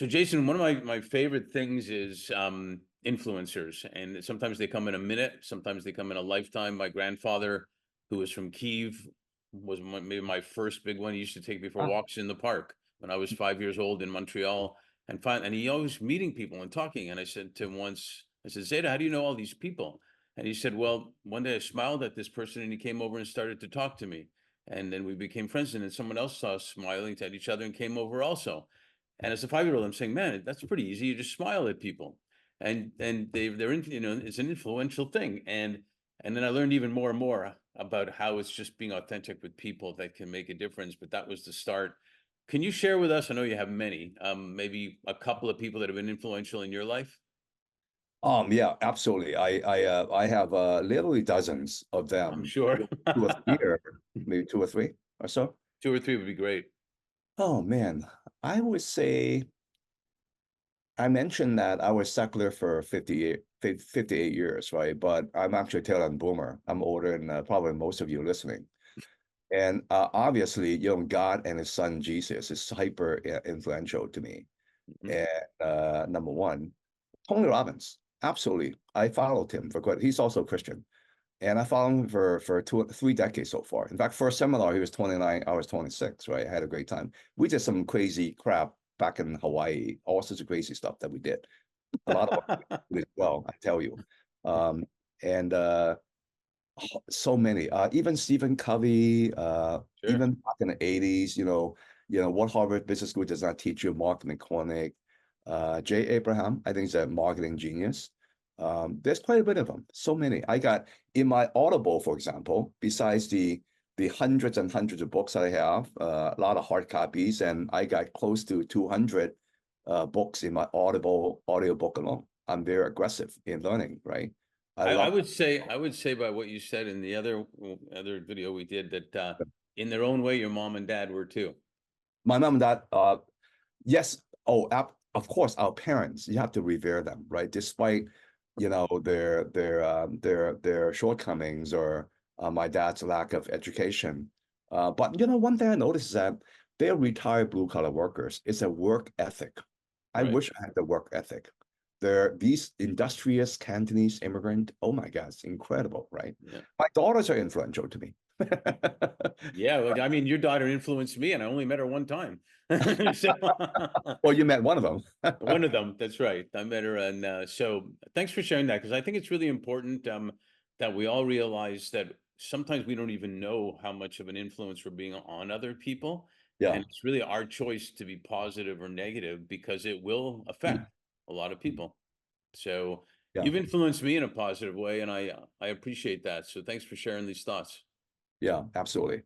So Jason, one of my favorite things is influencers, and sometimes they come in a minute, sometimes they come in a lifetime. My grandfather, who was from Kyiv, was maybe my first big one. He used to take me for Ah, walks in the park when I was 5 years old in Montreal, and he always meeting people and talking. And I said to him once, I said, Zeta, how do you know all these people? And he said, well, one day I smiled at this person and he came over and started to talk to me. And then we became friends. And then someone else saw us smiling at each other and came over also. And as a 5 year old, I'm saying, man, that's pretty easy. You just smile at people, and they're in, it's an influential thing. And then I learned even more and more about how it's just being authentic with people that can make a difference. But that was the start. Can you share with us? I know you have many, maybe a couple of people that have been influential in your life. yeah, absolutely. I have literally dozens of I'm them, sure. 2 or 3, or maybe 2 or 3 or so. 2 or 3 would be great. Oh man, I would say I mentioned that I was secular for 58 years, right? But I'm actually a tail end boomer. I'm older than probably most of you listening. And obviously, God and his son Jesus is hyper influential to me. Mhm. And number one, Tony Robbins, absolutely. I followed him for quite. He's also a Christian, and I followed him for 3 decades so far. In fact, for a seminar, he was 29, I was 26. Right, I had a great time. We did some crazy crap back in Hawaii, all sorts of crazy stuff that we did. A lot of it as well, I tell you. Um, and so many, even Stephen Covey, Sure. even back in the 80s, what Harvard Business School does not teach you, Mark McCormick, Jay Abraham, I think he's a marketing genius. There's quite a bit of them, so many. I got in my Audible, for example, besides the hundreds and hundreds of books that I have, a lot of hard copies, and I got close to 200 books in my Audible audiobook alone. I'm very aggressive in learning, right? I I love. would say by what you said in the other video we did that in their own way, your mom and dad were too. My mom and dad, yes. Oh, of course, our parents, you have to revere them, right? Despite, their shortcomings, or my dad's lack of education. But one thing I noticed is that they're retired blue collar workers. It's a work ethic. I Right. wish I had the work ethic. They're these industrious Cantonese immigrant. Oh my God, it's incredible, right? Yeah. My daughters are influential to me. Yeah. Like, I mean, your daughter influenced me, and I only met her one time. So Well, you met one of them. one of them, that's right. I met her, and so thanks for sharing that, because I think it's really important that we all realize that sometimes we don't even know how much of an influence we're being on other people, Yeah. and it's really our choice to be positive or negative because it will affect a lot of people. So Yeah. you've influenced me in a positive way, and I appreciate that. So thanks for sharing these thoughts. Yeah, absolutely.